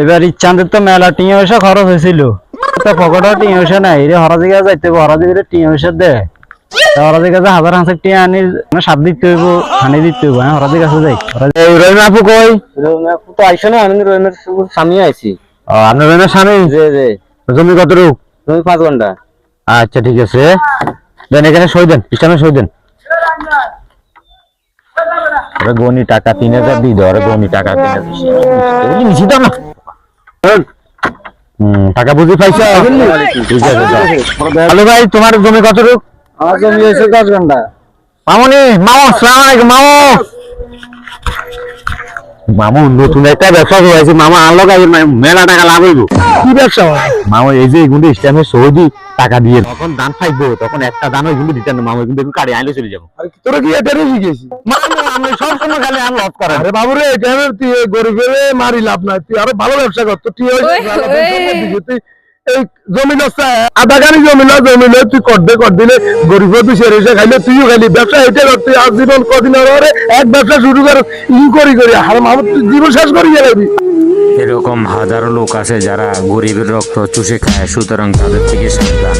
এবার ইচ্ছান্তের তো মেলা টিয়া পয়সা খরচ হয়েছিল, পকেটে টিয়া পয়সা নাই রে, হরাজি গাছ যাইতে হরাজি করে টিয়া পয়সা দে, হরাজি গাছে হাজার হাজার টিয়া আনি সাপ দিতে হইব, হানি দিতে হইব। হ্যাঁ হরাজি গাছে যাই। রহিম আপু কই? রহিম আপু তো আইসো না, আমি রহিমের স্বামী আইছি। আপনার রহিমের স্বামী? জি জি। জমি কত রূপ? তুমি 5 ঘন্টা। আচ্ছা ঠিক আছে, দেন এখানে সই দেন, ইসলামে সই দেন। গনি টাকা 3000 দিয়ে দাও, গনি টাকা 3000 নিচে দাও না। টাকা বুঝি পাইছো? ঠিক আছে দাও। হ্যালো ভাই, তোমার জমি কত রূপ? আমার জমি হয়েছে 10 ঘন্টা। মামুনি, মামু আসসালামু আলাইকুম। মামু মামু নতুন একটা ব্যবসা হয়েছে, মামা আনলো মেলা টাকা লাভ হইব। কি ব্যবসা? মামু এই যে এগুলো ইসলামের সৌদি টাকা দিয়ে তখন দান পাইবো, তখন একটা দান ওইগুলো দিতেন না মামু, কিন্তু কাড়ি আইলে চলে যাবো। তোরা কি এটা শিখেছি? মামু আমি সব সময় খালি আমি লস করেন। আরে বাবু রে, এটা তুই গরিবের মারি লাভ নাই, তুই আরো ভালো ব্যবসা কর। তুই এই জমি নষ্ট আধা গানি জমি না তুই কর দিলে গরিব তুই সেরে খাইলে তুইও খাইলি ব্যবসা এটা কর। তুই আজ জীবন কদিন এক ব্যবসা শুরু কর, করি আর মামু তুই জীবন শেষ করি গেলি। এরকম হাজারো লোক আছে যারা গরিবের রক্ত চুষে খায়, সুতরাং তাদের থেকে সাবধান।